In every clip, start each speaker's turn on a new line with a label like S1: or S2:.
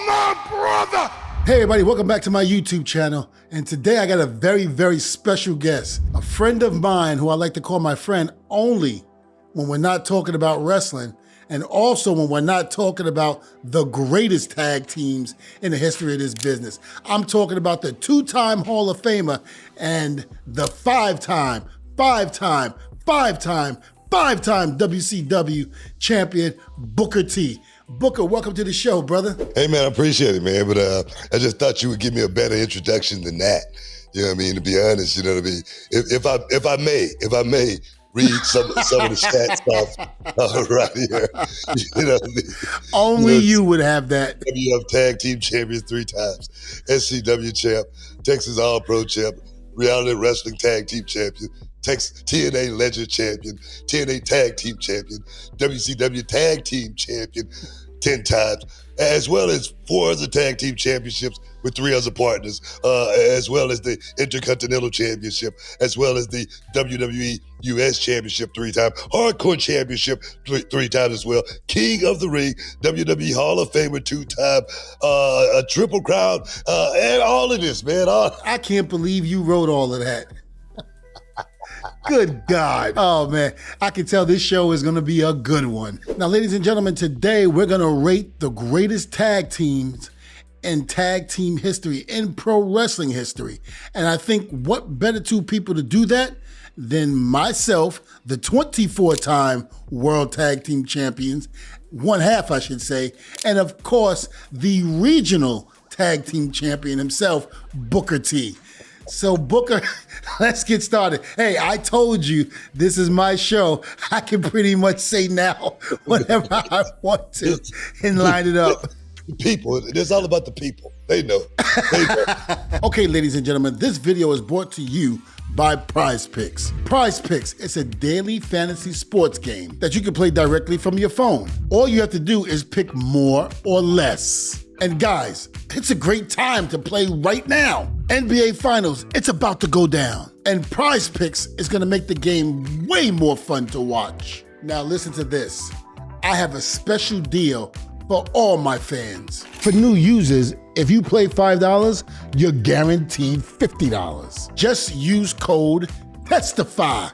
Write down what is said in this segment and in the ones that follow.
S1: my brother!
S2: Hey everybody, welcome back to my YouTube channel. And today I got a very, very special guest. A friend of mine who I like to call my friend only when we're not talking about wrestling, and also when we're not talking about the greatest tag teams in the history of this business. I'm talking about the two-time Hall of Famer and the five-time WCW champion, Booker T. Booker, welcome to the show, brother.
S3: Hey man, I appreciate it, man. But I just thought you would give me a better introduction than that. You know what I mean? To be honest, you know what I mean. If I may read some of the stats off right here. You know what I mean?
S2: Only you would have that.
S3: WWF Tag Team Champions 3 times, SCW champ, Texas All-Pro champ, Reality Wrestling Tag Team Champion, Texas TNA Legend Champion, TNA Tag Team Champion, WCW Tag Team Champion 10 times, as well as 4 other Tag Team Championships with 3 other partners, as well as the Intercontinental Championship, as well as the WWE US Championship 3 times, Hardcore Championship 3 times as well, King of the Ring, WWE Hall-of-Famer 2 times, a Triple Crown, and all of this, man.
S2: I can't believe you wrote all of that. Good God. Oh man, I can tell this show is gonna be a good one. Now, ladies and gentlemen, today we're gonna rate the greatest tag teams in tag team history, in pro wrestling history. And I think what better 2 people to do that than myself, the 24-time World Tag Team Champions, 1/2 I should say, and of course, the regional tag team champion himself, Booker T. So Booker, let's get started. Hey, I told you this is my show. I can pretty much say now whatever I want to and line it up.
S3: People, it's all about the people. They know.
S2: Okay, ladies and gentlemen, this video is brought to you by Prize Picks. Prize Picks is a daily fantasy sports game that you can play directly from your phone. All you have to do is pick more or less. And guys, it's a great time to play right now. NBA Finals, it's about to go down. And Prize Picks is gonna make the game way more fun to watch. Now listen to this. I have a special deal for all my fans. For new users, if you play $5, you're guaranteed $50. Just use code TESTIFY.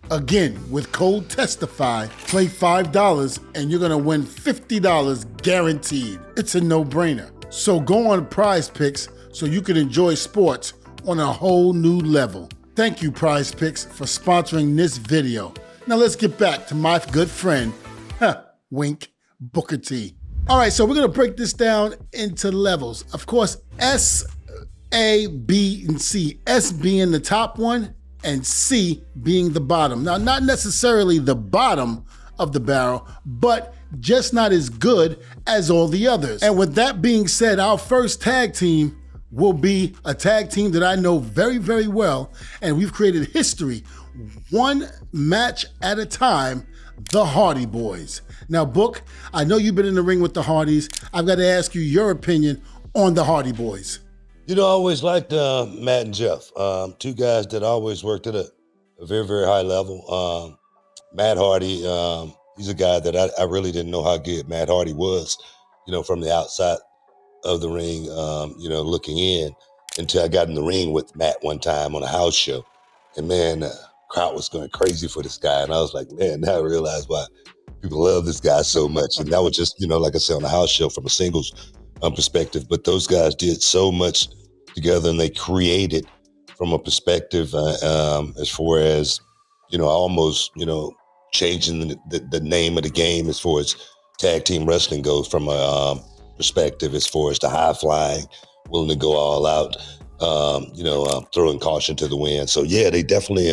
S2: Again, with code TESTIFY, play $5 and you're gonna win $50 guaranteed. It's a no-brainer. So go on Prize Picks so you can enjoy sports on a whole new level. Thank you, Prize Picks, for sponsoring this video. Now let's get back to my good friend, wink, Booker T. All right, so we're gonna break this down into levels. Of course, S, A, B, and C. S being the top one, and C being the bottom. Now, not necessarily the bottom of the barrel, but just not as good as all the others. And with that being said, our first tag team will be a tag team that I know very, very well, and we've created history, one match at a time, the Hardy Boys. Now, Book, I know you've been in the ring with the Hardys. I've got to ask you your opinion on the Hardy Boys.
S3: You know, I always liked Matt and Jeff, 2 guys that always worked at a very, very high level. Matt Hardy, he's a guy that I really didn't know how good Matt Hardy was, you know, from the outside of the ring, you know, looking in, until I got in the ring with Matt one time on a house show. And man, the crowd was going crazy for this guy. And I was like, man, now I realize why people love this guy so much. And that was just, you know, like I said, on a house show from a singles perspective. But those guys did so much together, and they created from a perspective as far as, you know, almost, you know, changing the name of the game as far as tag team wrestling goes, from a perspective as far as the high flying, willing to go all out, you know, throwing caution to the wind. So yeah, they definitely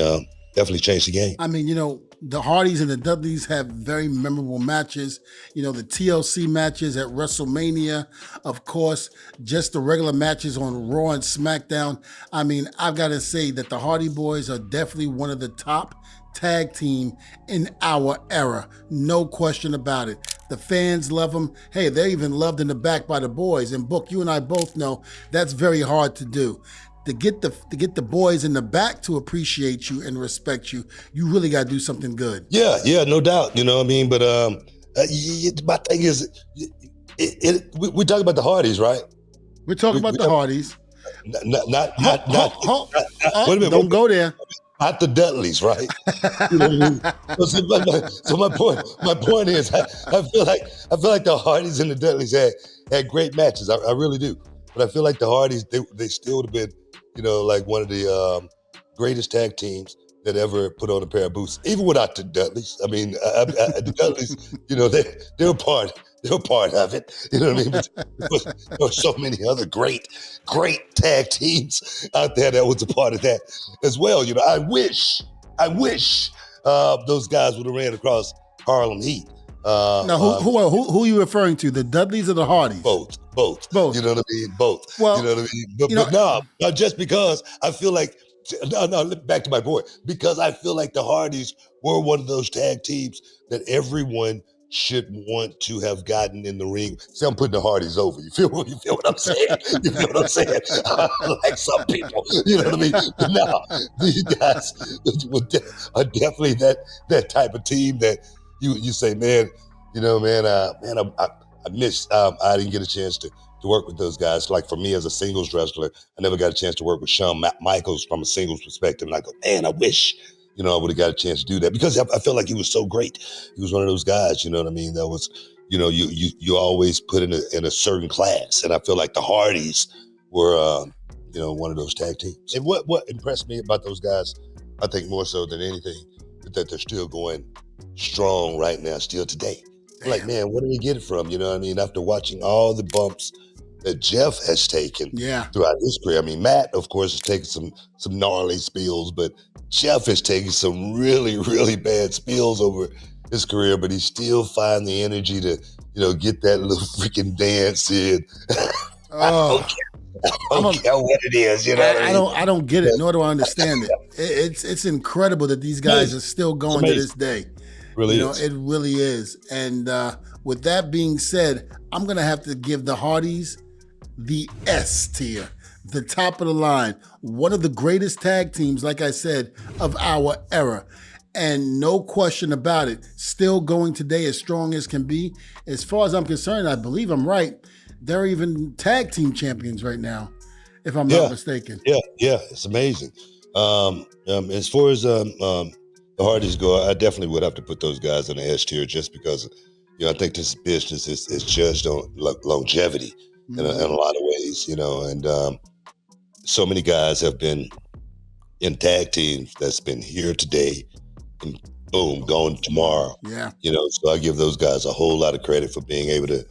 S3: changed the game.
S2: I mean, you know, the Hardys and the Dudleys have very memorable matches. You know, the TLC matches at WrestleMania, of course, just the regular matches on Raw and SmackDown. I mean, I've got to say that the Hardy Boys are definitely one of the top tag team in our era. No question about it. The fans love them. Hey, they're even loved in the back by the boys. And Book, you and I both know that's very hard to do. To get the boys in the back to appreciate you and respect you, you really got to do something good.
S3: Yeah, no doubt. You know what I mean? But my thing is, We talking about the Hardys, right?
S2: We're talking about the Hardys.
S3: Not wait a minute.
S2: Don't go there.
S3: Not the Dudleys, right? You know what I mean? So my point is, I feel like the Hardys and the Dudleys had great matches. I really do. But I feel like the Hardys, they still would have been, like one of the greatest tag teams that ever put on a pair of boots, even without the Dudleys. I mean, the Dudleys, they were part of it. You know what I mean? But there were so many other great tag teams out there that was a part of that as well. I wish those guys would have ran across Harlem Heat.
S2: Now, who are you referring to? The Dudleys or the Hardys?
S3: Both. You know what I mean? Both.
S2: Well,
S3: you know what I mean? But no, not just because I feel like. No, back to my point. Because I feel like the Hardys were one of those tag teams that everyone should want to have gotten in the ring. See, I'm putting the Hardys over. You feel what I'm saying? You feel what I'm saying? Like some people, you know what I mean? But no, these guys are definitely that type of team that you say, man, I missed. I didn't get a chance to work with those guys. Like for me as a singles wrestler, I never got a chance to work with Shawn Michaels from a singles perspective. And I go, man, I wish, I would have got a chance to do that because I felt like he was so great. He was one of those guys, you know what I mean? That was, you always put in a certain class. And I feel like the Hardys were, one of those tag teams. And what impressed me about those guys, I think more so than anything, is that they're still going strong right now, still today. Like, man, where do we get it from? You know what I mean? After watching all the bumps that Jeff has taken throughout his career. I mean, Matt, of course, has taken some gnarly spills, but Jeff has taken some really, really bad spills over his career, but he still finds the energy to, get that little freaking dance in. I don't care what it is,
S2: I don't get it, nor do I understand it. It's incredible that these guys are still going to this day.
S3: Really is.
S2: It really is. And with that being said, I'm going to have to give the Hardys the S tier, the top of the line, one of the greatest tag teams, like I said, of our era. And no question about it, still going today as strong as can be. As far as I'm concerned, I believe I'm right. They're even tag team champions right now, if I'm not mistaken.
S3: Yeah, it's amazing. As far as the Hardys go, I definitely would have to put those guys in the S tier just because, I think this business is judged on longevity in a lot of ways, and so many guys have been in tag teams that's been here today and boom, gone tomorrow.
S2: Yeah.
S3: So I give those guys a whole lot of credit for being able to,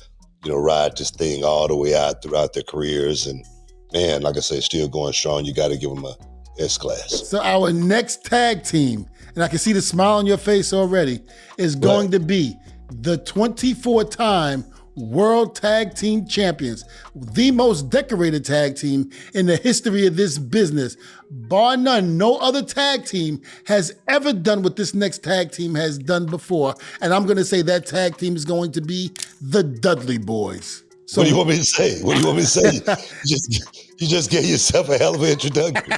S3: ride this thing all the way out throughout their careers. And man, like I say, still going strong. You got to give them a S class.
S2: So our next tag team, and I can see the smile on your face already, is going to be the 24-time World Tag Team Champions, the most decorated tag team in the history of this business. Bar none, no other tag team has ever done what this next tag team has done before. And I'm going to say that tag team is going to be the Dudley Boys. So,
S3: what do you want me to say? You just gave yourself a hell of an introduction.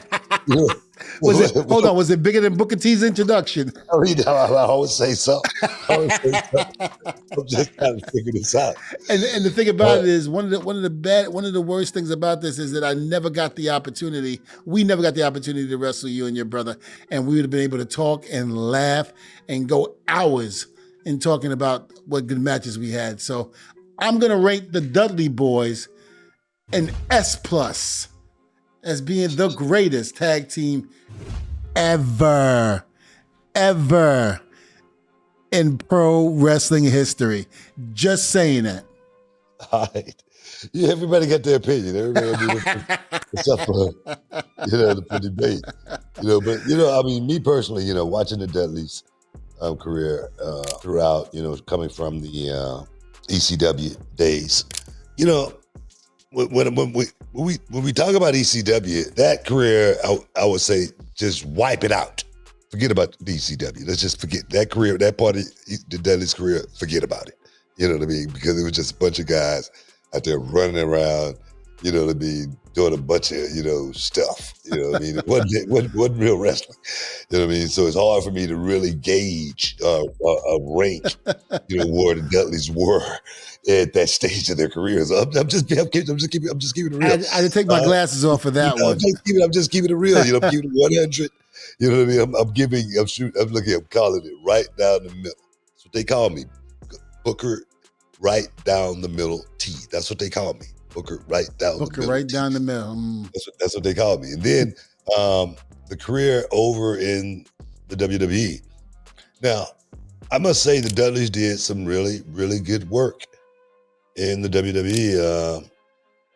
S2: Was it bigger than Booker T's introduction?
S3: I always say so. I'm just trying to figure this out.
S2: And the thing about it is, one of the worst things about this is that I never got the opportunity. We never got the opportunity to wrestle you and your brother, and we would have been able to talk and laugh and go hours in talking about what good matches we had. So I'm gonna rate the Dudley Boys an S+ as being the greatest tag team ever in pro wrestling history. Just saying it.
S3: All right. Yeah, everybody got their opinion. Everybody it's up for, for debate. But I mean, me personally, watching the Dudleys' career throughout, coming from the ECW days, when we talk about ECW, that career, I would say, just wipe it out. Forget about the ECW. Let's just forget that career, that part of the Dudley's career. Forget about it. You know what I mean? Because it was just a bunch of guys out there running around, you know what I mean, doing a bunch of, you know, stuff, you know what I mean? It wasn't real wrestling, you know what I mean? So it's hard for me to really gauge a rank, you know, where the Dudleys were at that stage of their careers. I'm just keeping it real.
S2: I had to take my glasses off for that one.
S3: I'm just keeping it real. You know, I'm keeping it 100. You know what I mean? I'm calling it right down the middle. That's what they call me. Booker right down the middle T. That's what they call me. Booker right down the middle.
S2: Booker right down the middle.
S3: That's what they call me. And then the career over in the WWE. Now, I must say the Dudleys did some really, really good work in the WWE.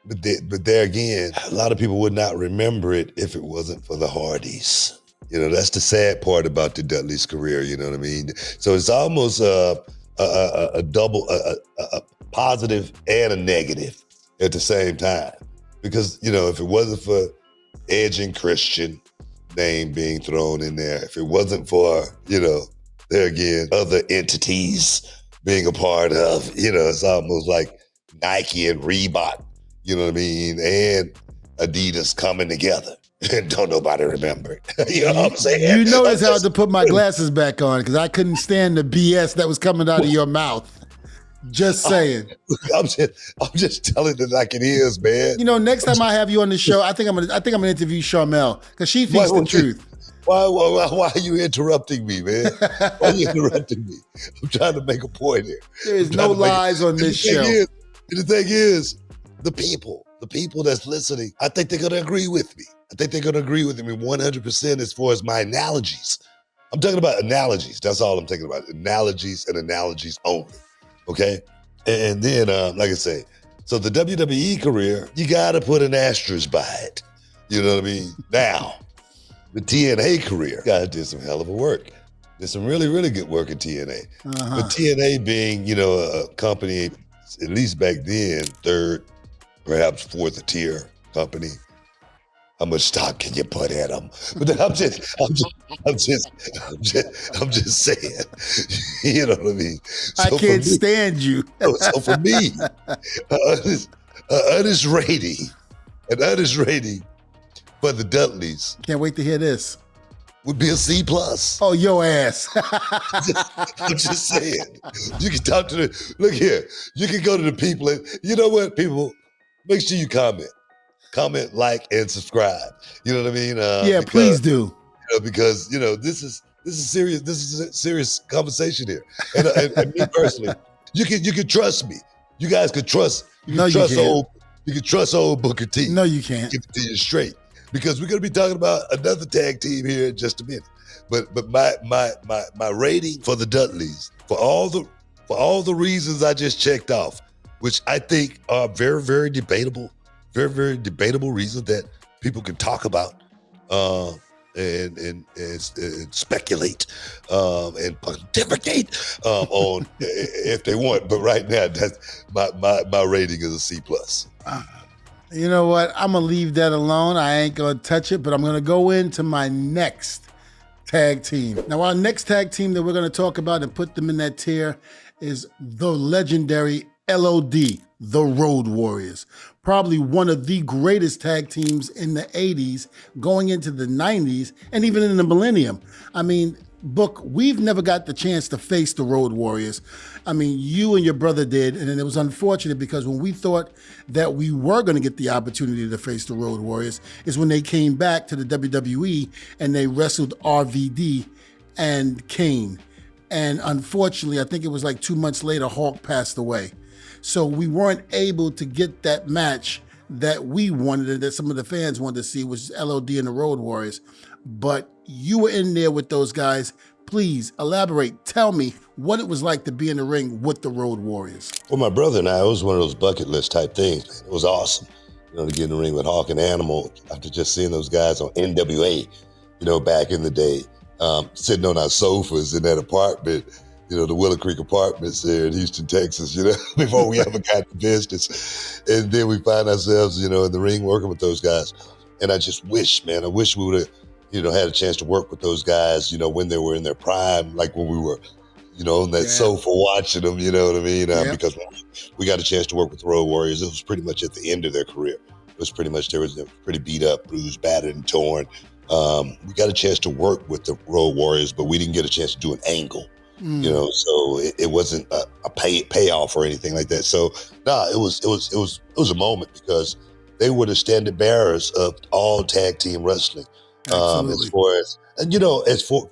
S3: But there again, a lot of people would not remember it if it wasn't for the Hardys. You know, that's the sad part about the Dudleys' career. You know what I mean? So it's almost a double, a positive and a negative at the same time. Because, you know, if it wasn't for Edge and Christian name being thrown in there, if it wasn't for, you know, there again, other entities being a part of, you know, it's almost like Nike and Reebok, you know what I mean, and Adidas coming together. And don't nobody remember it. You know what I'm saying?
S2: You notice how to put my glasses back on because I couldn't stand the BS that was coming out of your mouth. Just saying.
S3: I'm just telling it like it is, man.
S2: You know, next time I have you on the show, I think I'm gonna interview Charmel because she thinks the truth.
S3: Why are you interrupting me, man? Why are you interrupting me? I'm trying to make a point here.
S2: There is no lies on this show.
S3: The thing is, the people that's listening, I think they're gonna agree with me. I think they're gonna agree with me 100% as far as my analogies. I'm talking about analogies. That's all I'm talking about. Analogies and analogies only. Okay? And then, like I say, so the WWE career, you gotta put an asterisk by it. You know what I mean? Now, the TNA career, guys did some hell of a work. Did some really, really good work at TNA. But TNA being, you know, a company, at least back then, third, perhaps fourth tier company. How much stock can you put in them? But I'm just saying. You know what I mean?
S2: So I can't stand you.
S3: So for me, an honest rating for the Dudleys.
S2: Can't wait to hear this.
S3: Would be a C+.
S2: Oh, your ass.
S3: I'm just saying. You can talk to look here, you can go to the people and, you know what, people, make sure you comment. Comment, like, and subscribe. You know what I mean?
S2: Yeah, please do.
S3: You know, because, you know, this is serious. This is a serious conversation here. And me personally, you can trust me. You guys can trust. You can trust old Booker T.
S2: No, you can't.
S3: Give it to you straight. Because we're gonna be talking about another tag team here in just a minute. But my rating for the Dudleys, for all the reasons I just checked off, which I think are very, very debatable. Very, very debatable reasons that people can talk about and speculate and pontificate on if they want. But right now, that's my rating is a C+.
S2: You know what? I'm gonna leave that alone. I ain't gonna touch it, but I'm gonna go into my next tag team. Now, our next tag team that we're gonna talk about and put them in that tier is the legendary LOD, the Road Warriors. Probably one of the greatest tag teams in the 80s, going into the 90s, and even in the millennium. I mean, Book, we've never got the chance to face the Road Warriors. I mean, you and your brother did, and it was unfortunate because when we thought that we were going to get the opportunity to face the Road Warriors is when they came back to the WWE and they wrestled RVD and Kane. And unfortunately, I think it was like 2 months later, Hulk passed away. So we weren't able to get that match that we wanted and that some of the fans wanted to see, which is LOD and the Road Warriors. But you were in there with those guys. Please elaborate. Tell me what it was like to be in the ring with the Road Warriors.
S3: For my brother and I, it was one of those bucket list type things, man. It was awesome, you know, to get in the ring with Hawk and Animal after just seeing those guys on NWA, you know, back in the day, sitting on our sofas in that apartment, you know, the Willow Creek Apartments there in Houston, Texas, you know, before we ever got to business. And then we find ourselves, you know, in the ring working with those guys. And I just wish, man, we would have, you know, had a chance to work with those guys, you know, when they were in their prime, like when we were on that sofa watching them, you know what I mean? Because when we got a chance to work with the Road Warriors, it was pretty much at the end of their career. It was pretty much, they were pretty beat up, bruised, battered, and torn. We got a chance to work with the Road Warriors, but we didn't get a chance to do an angle, so it wasn't a payoff or anything like that. So it was a moment because they were the standard bearers of all tag team wrestling. As far as,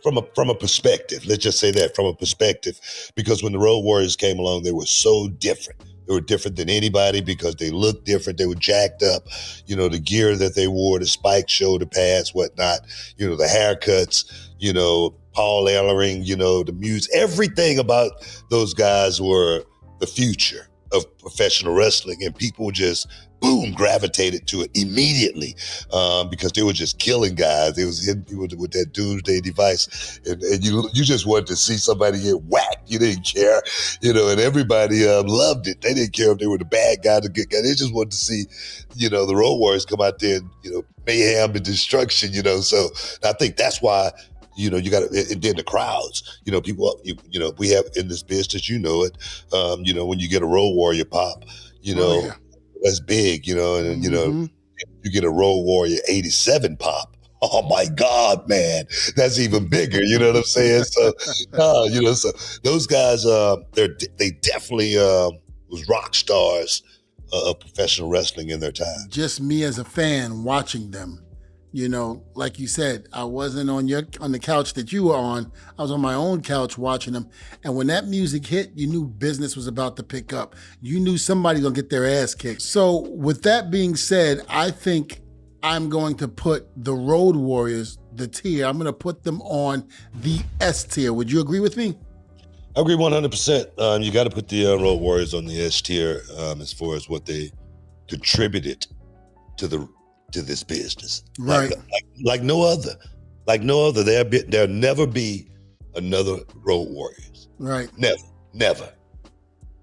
S3: from a perspective, let's just say that from a perspective, because when the Road Warriors came along, they were so different. They were different than anybody because they looked different. They were jacked up, the gear that they wore, the spiked shoulder pads, whatnot, the haircuts, Paul Ellering, the music, everything about those guys were the future of professional wrestling, and people just gravitated to it immediately because they were just killing guys. They was hitting people with that doomsday device, and you just wanted to see somebody get whacked. You didn't care, and everybody loved it. They didn't care if they were the bad guy, the good guy. They just wanted to see, the Road Warriors come out there and, mayhem and destruction, So I think that's why, you got to, and then the crowds, people, we have in this business, it, when you get a Road Warrior pop, that's big, and you get a Road Warrior 87 pop. Oh my God, man, that's even bigger. You know what I'm saying? So, so those guys, they definitely was rock stars of professional wrestling in their time.
S2: Just me as a fan watching them. Like you said, I wasn't on the couch that you were on. I was on my own couch watching them. And when that music hit, you knew business was about to pick up. You knew somebody gonna get their ass kicked. So with that being said, I think I'm going to put the Road Warriors, the tier, I'm gonna put them on the S tier. Would you agree with me?
S3: I agree 100%. You got to put the Road Warriors on the S tier as far as what they contributed to this business,
S2: right?
S3: Like no other. There'll never be another Road Warriors,
S2: right?
S3: Never.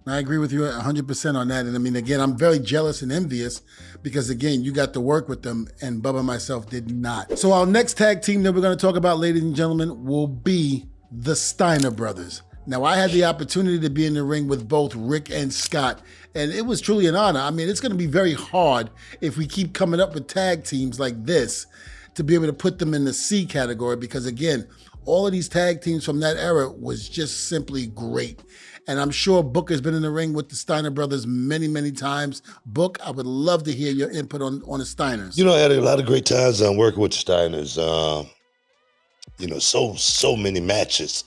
S2: I agree with you 100% on that. And I mean, again, I'm very jealous and envious because, again, you got to work with them and Bubba and myself did not. So our next tag team that we're going to talk about, ladies and gentlemen, will be the Steiner Brothers. Now, I had the opportunity to be in the ring with both Rick and Scott, and it was truly an honor. I mean, it's going to be very hard if we keep coming up with tag teams like this to be able to put them in the C category because, again, all of these tag teams from that era was just simply great. And I'm sure Booker's been in the ring with the Steiner Brothers many, many times. Book, I would love to hear your input on the Steiners.
S3: I had a lot of great times working with the Steiners. So many matches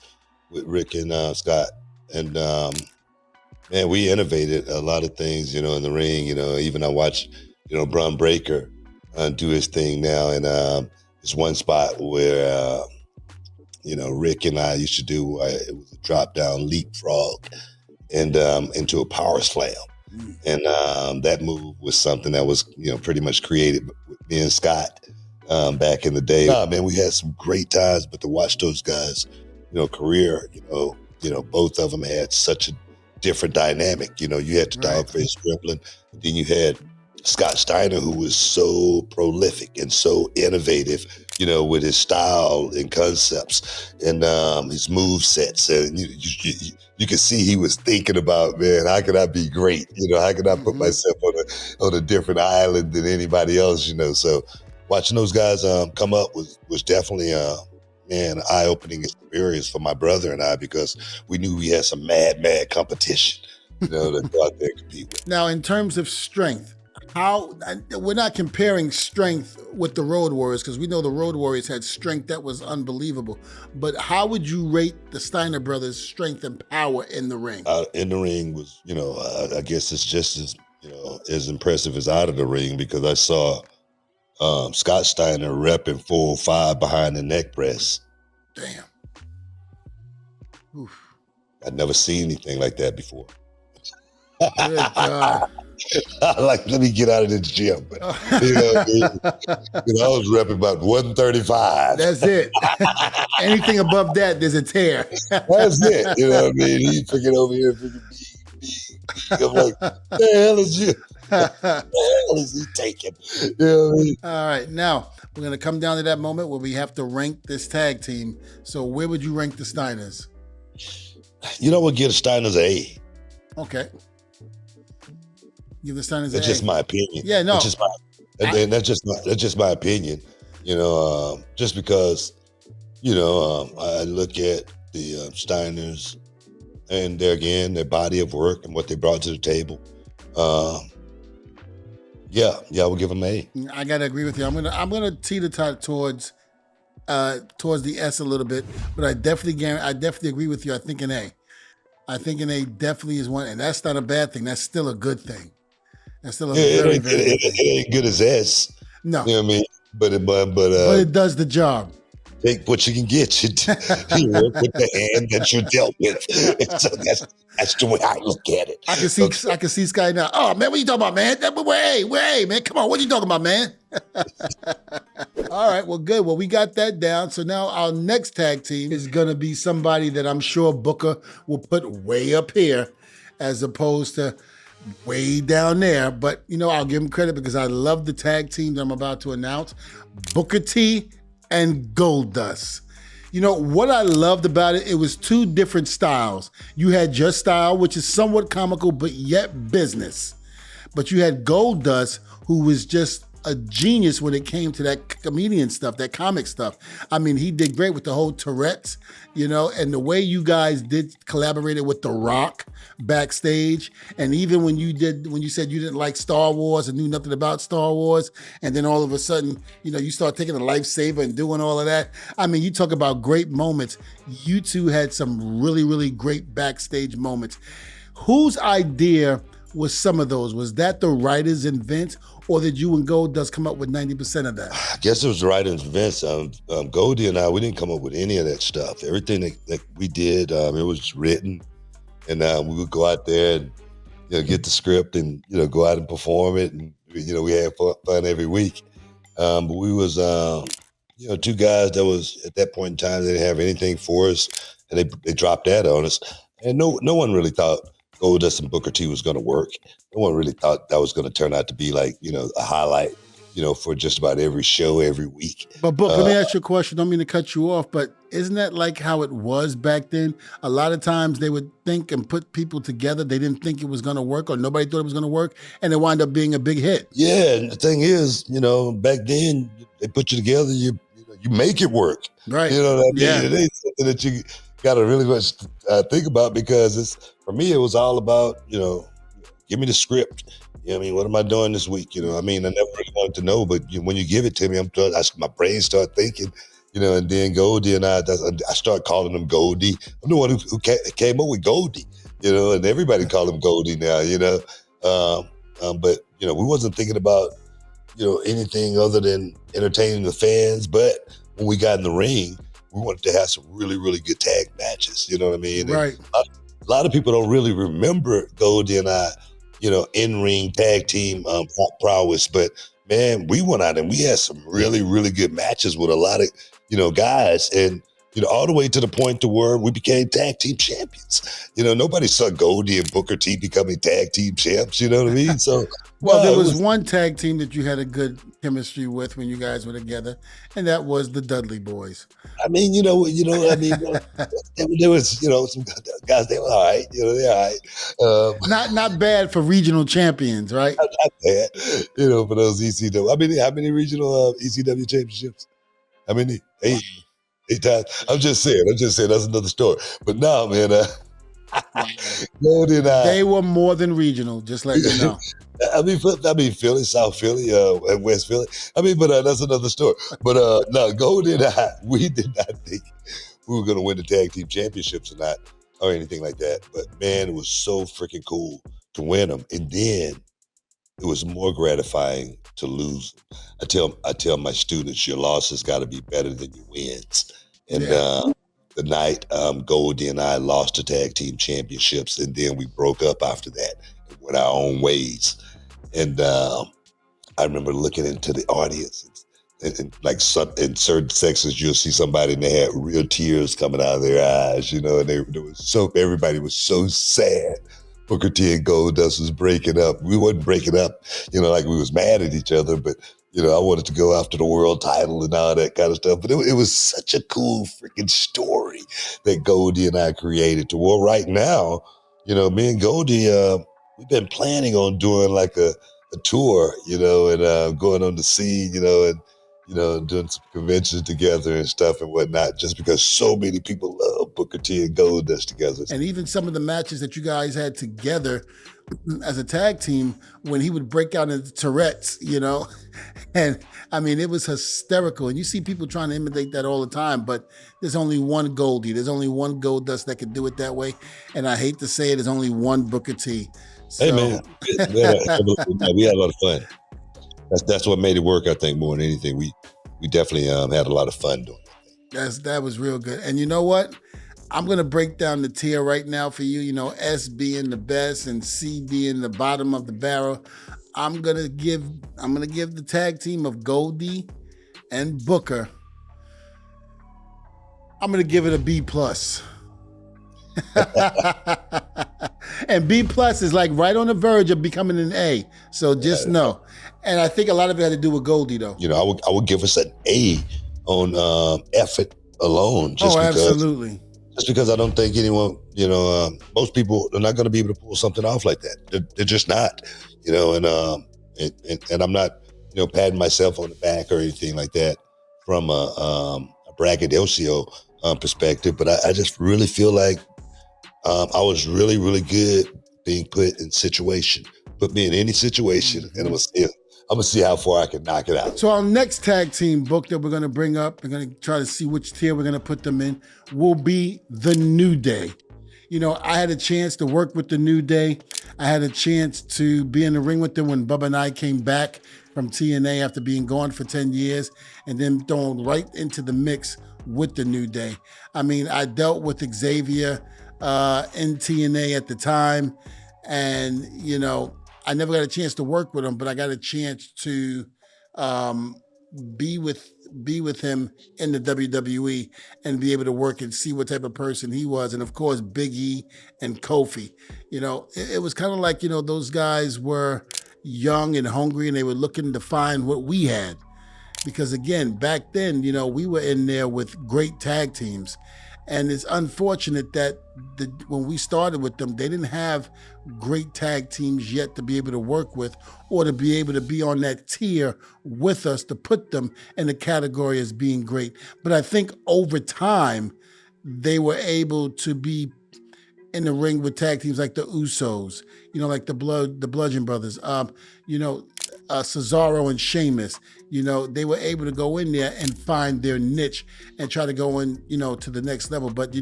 S3: with Rick and Scott. And, man, we innovated a lot of things, in the ring. Even I watched, Bron Breakker do his thing now. And there's one spot where, Rick and I used to do, it was a drop-down leapfrog and into a power slam. And that move was something that was, pretty much created with me and Scott back in the day. Man, we had some great times, but to watch those guys, career, both of them had such a different dynamic. You had the dog-faced Gremlin, but then you had Scott Steiner, who was so prolific and so innovative, with his style and concepts and his move sets. And you could see he was thinking about, man, how could I be great? How could I put myself on a different island than anybody else? So watching those guys come up was definitely an eye-opening experience for my brother and I, because we knew we had some mad competition, to go out there and compete with.
S2: Now, in terms of strength, we're not comparing strength with the Road Warriors because we know the Road Warriors had strength that was unbelievable. But how would you rate the Steiner Brothers' strength and power in the ring?
S3: In the ring was, I guess it's just as, as impressive as out of the ring, because I saw Scott Steiner repping 405 behind the neck press.
S2: Damn. Oof.
S3: I'd never seen anything like that before.
S2: Good God.
S3: Like, let me get out of this gym. I was repping about 135.
S2: That's it. Anything above that, there's a tear.
S3: That's it. You know what I mean? He's freaking over here, freaking big. I'm like, the hell is you? The hell is he taking? You know what I mean?
S2: All right, now we're gonna come down to that moment where we have to rank this tag team. So where would you rank the Steiners?
S3: You know what? Give the Steiners an A.
S2: Okay. Give the Steiners
S3: That's
S2: an A.
S3: just my opinion.
S2: Yeah, no.
S3: That's just my opinion. Just because, I look at the Steiners and their body of work and what they brought to the table. We'll give them an A.
S2: I gotta agree with you. I'm gonna teeter tot towards the S a little bit, but I definitely agree with you. I think an A. I think an A definitely is one, and that's not a bad thing. That's still a good thing. That's still a very good thing.
S3: It ain't good as S.
S2: No.
S3: You know what I mean? But
S2: it does the job.
S3: Take what you can get. You work with the hand that you're dealt with. So that's the way I look at it.
S2: I can see Sky now. Oh man, what you talking about, man? Wait, man, come on, what you talking about, man? All right, well, good. Well, we got that down. So now our next tag team is gonna be somebody that I'm sure Booker will put way up here, as opposed to way down there. But I'll give him credit because I love the tag team that I'm about to announce: Booker T and Goldust. What I loved about it, it was two different styles. You had your style, which is somewhat comical, but yet business. But you had Goldust, who was just a genius when it came to that comedian stuff, that comic stuff. I mean, he did great with the whole Tourette's, and the way you guys collaborated with The Rock backstage. And even when you said you didn't like Star Wars and knew nothing about Star Wars, and then all of a sudden, you start taking a lifesaver and doing all of that. I mean, you talk about great moments. You two had some really, really great backstage moments. Whose idea was some of those? Was that the writers and Vince, or did you and Goldust come up with 90% of that?
S3: I guess it was the writers and Vince. Goldie and I, we didn't come up with any of that stuff. Everything that we did, it was written, and we would go out there and get the script and go out and perform it, and we had fun every week. But we was two guys that was at that point in time, they didn't have anything for us, and they dropped that on us, and no one really thought Goldust and Booker T was going to work. No one really thought that was going to turn out to be like, a highlight, for just about every show every week.
S2: But Book, let me ask you a question. Don't mean to cut you off, but isn't that like how it was back then? A lot of times they would think and put people together. They didn't think it was going to work, or nobody thought it was going to work, and it wound up being a big hit.
S3: Yeah, and the thing is, back then they put you together, you make it work.
S2: Right.
S3: You know what I mean?
S2: Yeah.
S3: It ain't something that you got to really much think about, because for me, it was all about, give me the script. You know what I mean? What am I doing this week? I mean, I never really wanted to know, but when you give it to me, my brain start thinking, and then Goldie and I start calling him Goldie. I'm the one who came up with Goldie, and everybody call him Goldie now, but, we wasn't thinking about, anything other than entertaining the fans. But when we got in the ring, we wanted to have some really, really good tag matches. You know what I mean?
S2: Right.
S3: And a lot of people don't really remember Goldie and I, in-ring tag team prowess. But man, we went out and we had some really, really good matches with a lot of, guys. And, all the way to the point to where we became tag team champions. Nobody saw Goldie and Booker T becoming tag team champs. You know what I mean? So,
S2: well, there was one tag team that you had a good chemistry with when you guys were together, and that was the Dudley Boys.
S3: I mean, there was, some guys, they were all right. They're all right.
S2: Not bad for regional champions, right?
S3: Not bad, for those ECW. How many regional ECW championships? How many? Eight times. I'm just saying. That's another story. But no, man. Goldie and I,
S2: they were more than regional. Just let you know.
S3: I mean, Philly, South Philly, and West Philly. I mean, but that's another story. But no, Goldie and I, we did not think we were going to win the tag team championships or anything like that. But man, it was so freaking cool to win them. And then it was more gratifying to lose. I tell my students, your losses got to be better than your wins. And the night Goldie and I lost the tag team championships, and then we broke up after that and went our own ways. And I remember looking into the audience, and like in certain sections, you'll see somebody and they had real tears coming out of their eyes, and everybody was so sad Booker T and Goldust was breaking up. We wasn't breaking up, like we was mad at each other, but I wanted to go after the world title and all that kind of stuff. But it was such a cool freaking story that Goldie and I created. To where right now, me and Goldie, we've been planning on doing like a tour, and going on the scene, and doing some conventions together and stuff and whatnot, just because so many people love Booker T and Goldust together.
S2: And even some of the matches that you guys had together as a tag team, when he would break out into Tourette's, and I mean, it was hysterical. And you see people trying to imitate that all the time, but there's only one Goldie. There's only one Goldust that can do it that way. And I hate to say it, there's only one Booker T. So.
S3: Hey, man, we had a lot of fun. That's what made it work, I think, more than anything. We definitely had a lot of fun doing
S2: that. That was real good. And you know what? I'm gonna break down the tier right now for you. S being the best and C being the bottom of the barrel. I'm gonna give the tag team of Goldie and Booker. I'm gonna give it a B+. And B+ is like right on the verge of becoming an A. So just know. And I think a lot of it had to do with Goldie, though.
S3: I would give us an A on effort alone.
S2: Absolutely.
S3: Just because I don't think anyone, most people are not going to be able to pull something off like that. They're just not, and I'm not, patting myself on the back or anything like that from a braggadocio perspective. But I just really feel like I was really, really good being put in situation. Put me in any situation, and I'm gonna see how far I can knock it out.
S2: So our next tag team book that we're gonna bring up, we're gonna try to see which tier we're gonna put them in, will be the New Day. I had a chance to work with the New Day. I had a chance to be in the ring with them when Bubba and I came back from TNA after being gone for 10 years and then thrown right into the mix with the New Day. I mean, I dealt with Xavier in TNA at the time, and I never got a chance to work with him, but I got a chance to be with him in the WWE and be able to work and see what type of person he was. And of course, Big E and Kofi. It was kind of like, those guys were young and hungry and they were looking to find what we had. Because again, back then, we were in there with great tag teams. And it's unfortunate that when we started with them, they didn't have great tag teams yet to be able to work with or to be able to be on that tier with us to put them in the category as being great. But I think over time, they were able to be in the ring with tag teams like the Usos, like the Bludgeon Brothers, Cesaro and Sheamus. They were able to go in there and find their niche and try to go in, to the next level. But,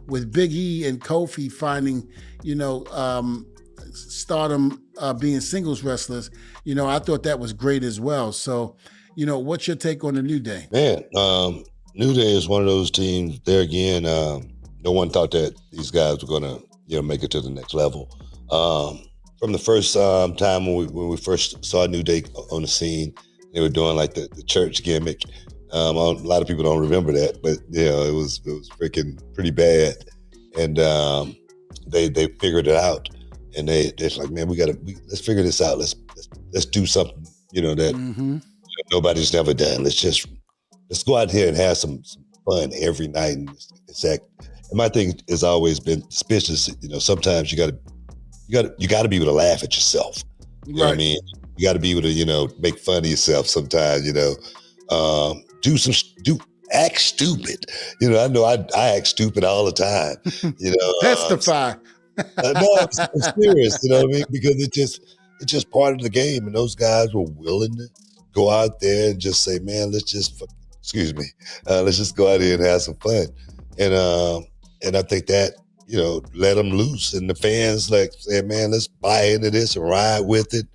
S2: with Big E and Kofi finding, Stardom being singles wrestlers, I thought that was great as well. So, what's your take on the New Day?
S3: Man, New Day is one of those teams. There again, no one thought that these guys were going to, make it to the next level. From the first time when we first saw New Day on the scene, they were doing like the church gimmick. A lot of people don't remember that, but it was freaking pretty bad. And they figured it out, and they're like, man, let's figure this out. Let's do something, that nobody's never done. Let's go out here and have some fun every night. And my thing has always been suspicious. Sometimes you got to be able to laugh at yourself. You know what I mean? You got to be able to, make fun of yourself sometimes, act stupid. I know I act stupid all the time,
S2: Testify.
S3: No, I'm serious, what I mean? Because it's just part of the game. And those guys were willing to go out there and just say, man, let's just go out here and have some fun. And I think that, let them loose. And the fans like said, man, let's buy into this and ride with it.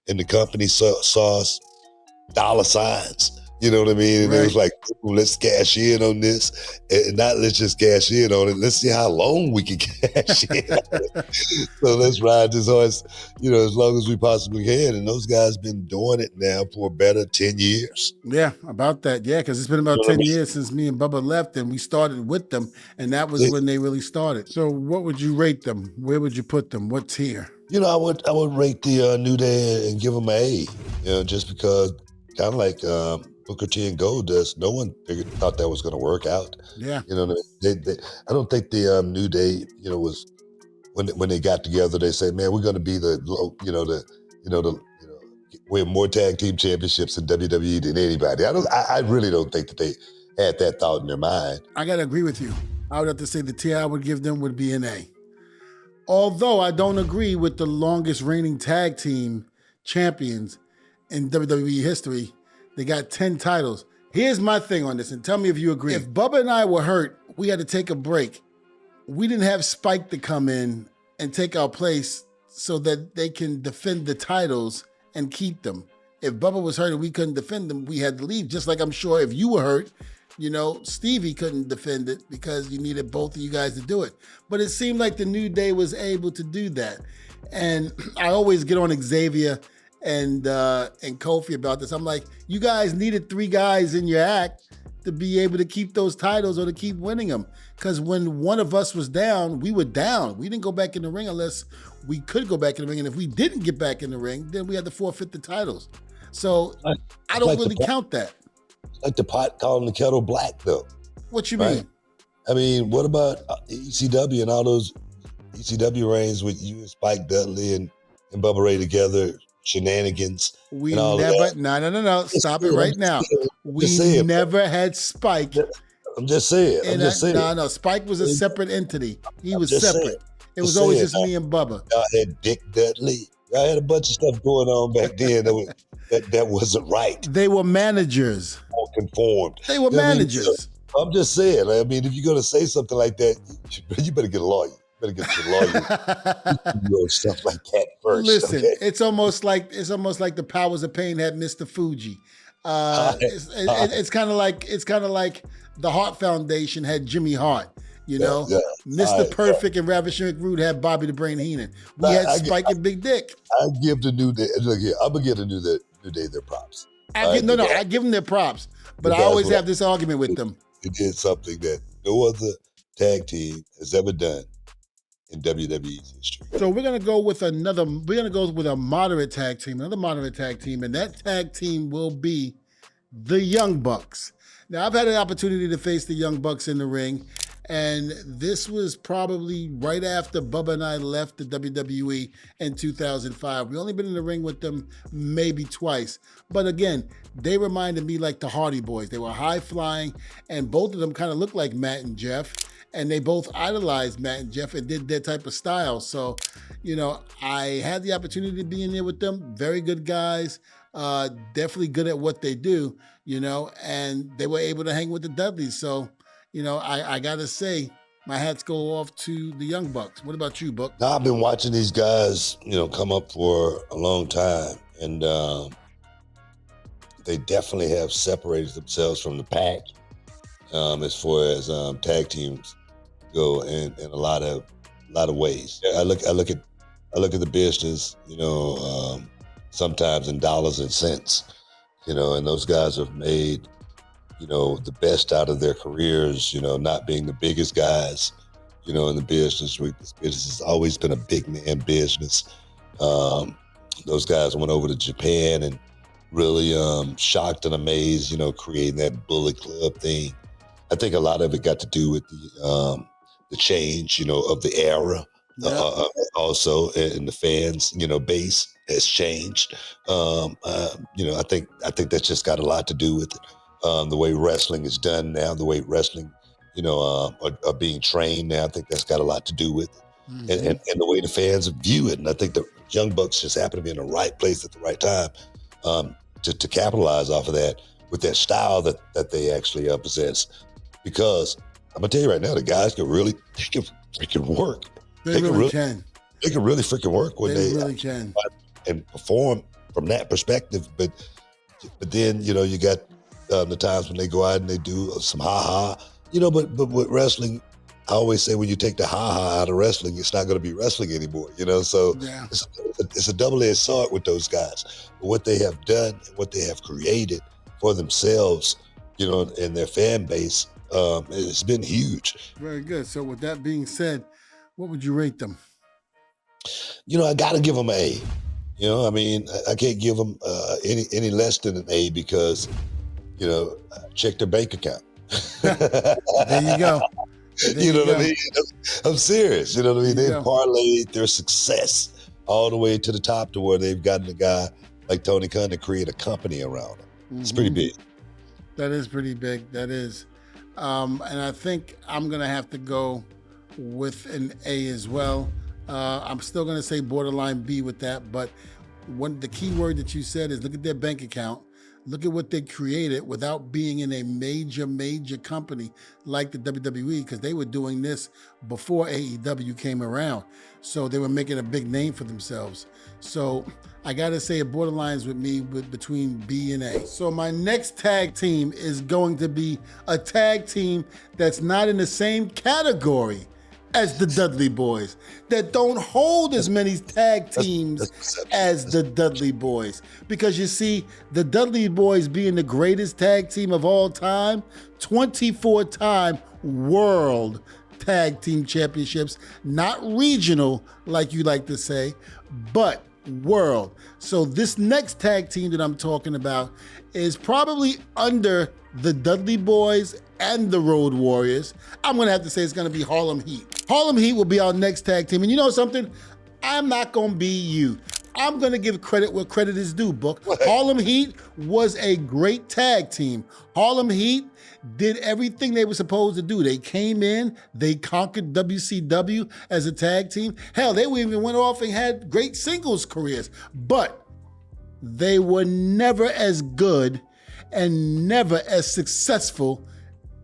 S3: And the company saw dollar signs, You know what I mean? And it was
S2: Right.
S3: like, let's cash in on this, and not let's just cash in on it. Let's see how long we can cash in on it. So let's ride this horse, as long as we possibly can. And those guys been doing it now for a better 10 years.
S2: Yeah, about that. Yeah, because it's been about
S3: You know what I
S2: 10
S3: mean?
S2: years since me and Bubba left, and we started with them, and that was when they really started. So what would you rate them? Where would you put them? What tier?
S3: I would rate the New Day and give them an A. Just because kind of like Booker T and Goldust, no one thought that was going to work out.
S2: Yeah.
S3: You know what I mean? I don't think the New Day, was when they got together, they said, man, we're going to be win more tag team championships in WWE than anybody. I really don't think that they had that thought in their mind.
S2: I got to agree with you. I would have to say the tier I would give them would be an A. Although I don't agree with the longest reigning tag team champions in WWE history. They got 10 titles. Here's my thing on this, and tell me if you agree. If Bubba and I were hurt, we had to take a break. We didn't have Spike to come in and take our place so that they can defend the titles and keep them. If Bubba was hurt and we couldn't defend them, we had to leave. Just like I'm sure if you were hurt, Stevie couldn't defend it because you needed both of you guys to do it. But it seemed like the New Day was able to do that. And I always get on Xavier and Kofi about this. I'm like, you guys needed 3 guys in your act to be able to keep those titles or to keep winning them. Because when one of us was down, we were down. We didn't go back in the ring unless we could go back in the ring. And if we didn't get back in the ring, then we had to forfeit the titles. So I don't really count that.
S3: It's like the pot calling the kettle black, though.
S2: What you mean?
S3: I mean, what about ECW and all those ECW reigns with you and Spike Dudley and Bubba Ray together, shenanigans?
S2: We
S3: and all
S2: never,
S3: of that.
S2: no. Stop it right now. We never had Spike.
S3: I'm just saying.
S2: No, Spike was a separate entity. He was separate.
S3: Saying.
S2: It was always just me and Bubba.
S3: Y'all had Dick Dudley. Y'all had a bunch of stuff going on back then that wasn't right.
S2: They were managers.
S3: All conformed.
S2: They were managers.
S3: I'm just saying. I mean, if you're gonna say something like that, you better get a lawyer. You better get your lawyer. Stuff like that first.
S2: Listen,
S3: okay?
S2: it's almost like the Powers of Pain had Mr. Fuji. It's kind of like the Hart Foundation had Jimmy Hart. Mr. Perfect and Ravishing Rude had Bobby the Brain Heenan. We had Spike and Big Dick.
S3: I give the New Day. Look here, I'm gonna give the New Day their props.
S2: I give them their props, but I always have this argument with them.
S3: They did something that no other tag team has ever done in WWE's history.
S2: So we're gonna go with a moderate tag team, another moderate tag team, and that tag team will be the Young Bucks. Now I've had an opportunity to face the Young Bucks in the ring, and this was probably right after Bubba and I left the WWE in 2005. We only been in the ring with them maybe twice. But again, they reminded me like the Hardy Boys. They were high flying, and both of them kind of looked like Matt and Jeff. And they both idolized Matt and Jeff and did their type of style. So, I had the opportunity to be in there with them. Very good guys, definitely good at what they do, and they were able to hang with the Dudleys. So, I got to say, my hats go off to the Young Bucks. What about you, Buck?
S3: Now, I've been watching these guys, come up for a long time, and they definitely have separated themselves from the pack as far as tag teams go in a lot of ways. I look at the business, sometimes in dollars and cents, and those guys have made the best out of their careers, not being the biggest guys, in the business. This business has always been a big man business. Those guys went over to Japan and really shocked and amazed, creating that Bullet Club thing. I think a lot of it got to do with the change, of the era. Yeah. Also, and the fans, base has changed. I think that's just got a lot to do with it. The way wrestling is done now, the way wrestling, are being trained now, I think that's got a lot to do with it. Mm-hmm. And the way the fans view it. And I think the Young Bucks just happen to be in the right place at the right time to capitalize off of that with that style that they actually possess. Because I'm gonna tell you right now, the guys can freaking work.
S2: They really can.
S3: They can really freaking work when they
S2: really can
S3: and perform from that perspective. But then you got the times when they go out and they do some ha-ha. You know, but with wrestling, I always say when you take the ha-ha out of wrestling, it's not going to be wrestling anymore, you know? So
S2: Yeah.
S3: it's a double-edged sword with those guys. But what they have done, what they have created for themselves, you know, and their fan base, it's been huge.
S2: Very good. So with that being said, what would you rate them?
S3: You know, I got to give them an A. You know, I mean, I can't give them any less than an A because, you know, check their bank account.
S2: There you go.
S3: You know what I mean? I'm serious. You know what I mean? They've parlayed their success all the way to the top to where they've gotten a guy like Tony Khan to create a company around him. It's pretty big.
S2: That is pretty big. That is. And I think I'm going to have to go with an A as well. I'm still going to say borderline B with that. But the key word that you said is look at their bank account. Look at what they created without being in a major company like the WWE, because they were doing this before AEW came around. So they were making a big name for themselves. So I got to say it borderlines with me between B and A. So my next tag team is going to be a tag team that's not in the same category as the Dudley Boys, that don't hold as many tag teams as the Dudley Boys. Because you see, the Dudley Boys being the greatest tag team of all time, 24-time world tag team championships, not regional like you like to say, but world. So this next tag team that I'm talking about is probably under the Dudley Boys and the Road Warriors. I'm gonna have to say it's gonna be Harlem Heat. Harlem Heat will be our next tag team. And you know something? I'm not gonna be you. I'm gonna give credit where credit is due, Book. Harlem Heat was a great tag team. Harlem Heat did everything they were supposed to do. They came in, they conquered WCW as a tag team. Hell, they even went off and had great singles careers, but they were never as good and never as successful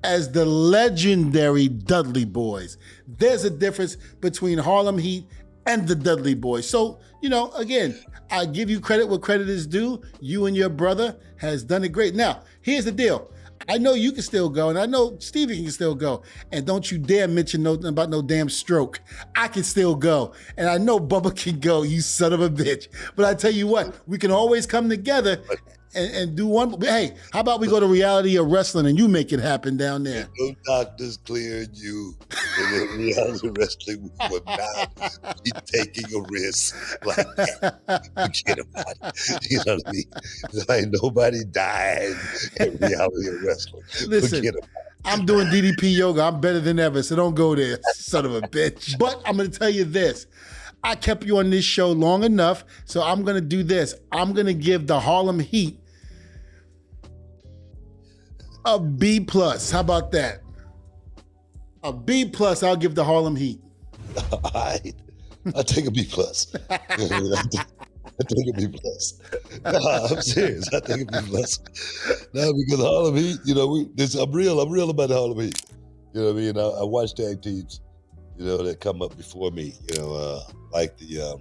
S2: as the legendary Dudley Boys. There's a difference between Harlem Heat and the Dudley Boys. So, you know, again, I give you credit where credit is due. You and your brother has done it great. Now, here's the deal. I know you can still go, and I know Stevie can still go. And don't you dare mention nothing about no damn stroke. I can still go. And I know Bubba can go, you son of a bitch. But I tell you what, we can always come together and do one. Hey, how about we go to Reality of Wrestling and you make it happen down there?
S3: No doctors clearing you. In Reality of Wrestling, we will not be taking a risk like that. Forget about it. You know what I mean? There ain't nobody dying in Reality of Wrestling.
S2: Listen,
S3: Forget about it.
S2: I'm doing DDP yoga. I'm better than ever, so don't go there, son of a bitch. But I'm going to tell you this. I kept you on this show long enough, so I'm going to do this. I'm going to give the Harlem Heat a B+. How about that? A B+, I'll give the Harlem Heat.
S3: All right. I'll take a B+. I take a B+. Nah, I'm serious. I take a B+. Now, because Harlem Heat, you know, I'm real about the Harlem Heat. You know what I mean? I watch tag teams, you know, that come up before me, you know, like the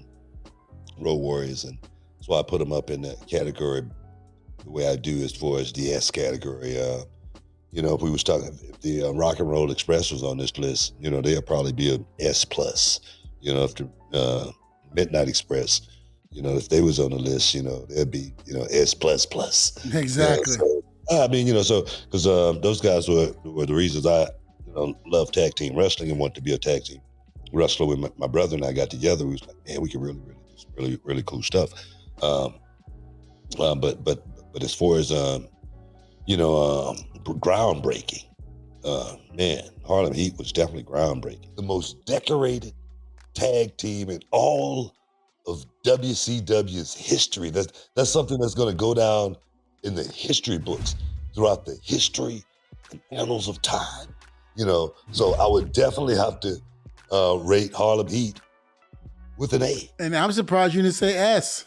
S3: Road Warriors. And that's why I put them up in that category the way I do as far as the S category. You know, if we was talking, if the Rock and Roll Express was on this list, you know, they'll probably be an S+. You know, if the Midnight Express, you know, if they was on the list, you know, they'd be, you know, S++.
S2: Exactly.
S3: You know, so, I mean, you know, so, because those guys were the reasons I, you know, love tag team wrestling and wanted to be a tag team wrestler. When my brother and I got together, we was like, man, we can really do some really cool stuff. But as far as, you know, groundbreaking, man, Harlem Heat was definitely groundbreaking. The most decorated tag team in all of WCW's history. That's something that's going to go down in the history books throughout the history and annals of time. You know, so I would definitely have to rate Harlem Heat with an A.
S2: And I'm surprised you didn't say S.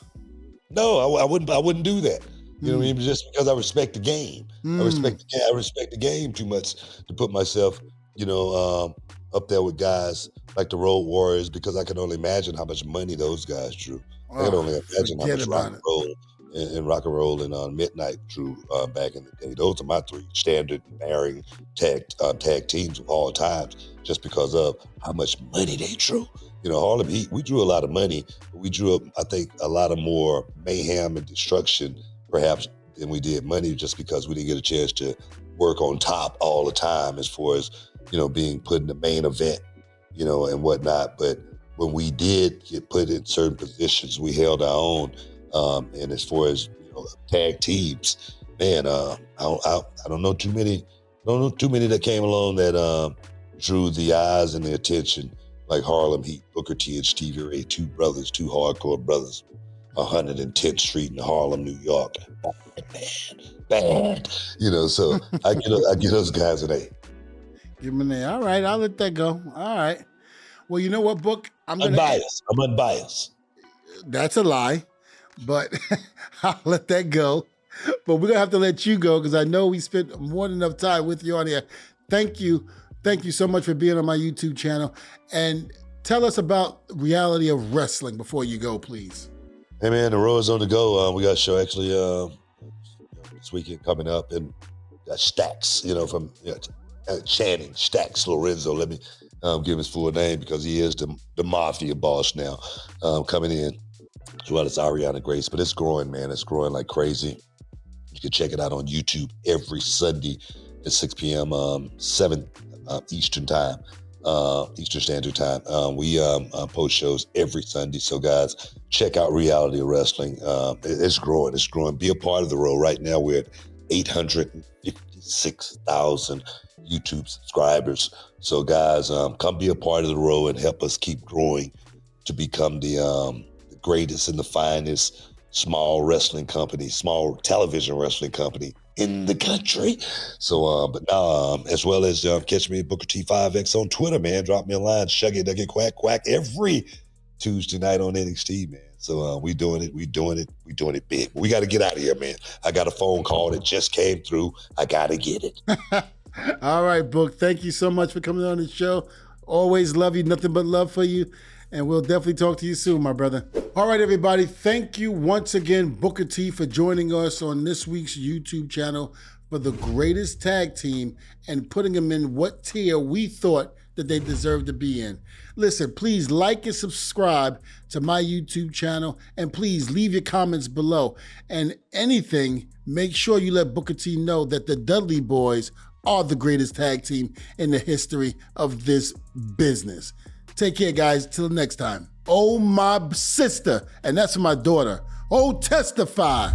S3: No, I wouldn't do that. You know what I mean? Just because I respect the game. I respect the game too much to put myself, you know, up there with guys like the Road Warriors, because I can only imagine how much money those guys drew. I can only imagine how much rock and roll and rock and roll and Midnight Drew back in the day. Those are my three standard bearing tag teams of all times, just because of how much money they drew. You know, Harlem Heat, we drew a lot of money, but we drew, I think, a lot of more mayhem and destruction, perhaps, than we did money, just because we didn't get a chance to work on top all the time as far as, you know, being put in the main event, you know, and whatnot. But when we did get put in certain positions, we held our own. And as far as, you know, tag teams, man, I don't know too many. Don't know too many that came along that drew the eyes and the attention like Harlem Heat, Booker T and Stevie Ray, two brothers, two hardcore brothers, 110th Street in Harlem, New York. Bad. You know, so I give those guys an A.
S2: Give them an A. All right, I'll let that go. All right. Well, you know what, Book? I'm
S3: unbiased. I'm unbiased.
S2: That's a lie, but I'll let that go. But we're going to have to let you go because I know we spent more than enough time with you on here. Thank you. Thank you so much for being on my YouTube channel. And tell us about reality of wrestling before you go, please.
S3: Hey, man, the road is on the go. We got a show actually this weekend coming up, and got Stacks, you know, from Channing Stacks Lorenzo. Let me give him his full name because he is the mafia boss now, coming in, as well as Ariana Grace. But it's growing, man. It's growing like crazy. You can check it out on YouTube every Sunday at 6 p.m., 7 Eastern time, Eastern Standard Time. We post shows every Sunday. So guys, check out Reality of Wrestling. It's growing. It's growing. Be a part of the road. Right now we're at 856,000 YouTube subscribers. So guys, come be a part of the road and help us keep growing to become the greatest and the finest small wrestling company, small television wrestling company in the country. So, but now, as well as catch me at Booker T5X on Twitter, man. Drop me a line, Shuggy Duggy Quack Quack every Tuesday night on NXT, man. So we doing it big. We got to get out of here, man. I got a phone call that just came through. I got to get it.
S2: All right, Book. Thank you so much for coming on the show. Always love you. Nothing but love for you. And we'll definitely talk to you soon, my brother. All right, everybody. Thank you once again, Booker T, for joining us on this week's YouTube channel for the greatest tag team and putting them in what tier we thought that they deserve to be in. Listen, please like and subscribe to my YouTube channel, and please leave your comments below. And anything, make sure you let Booker T know that the Dudley Boys are the greatest tag team in the history of this business. Take care, guys. Till next time. Oh, my sister, and that's my daughter. Oh, testify.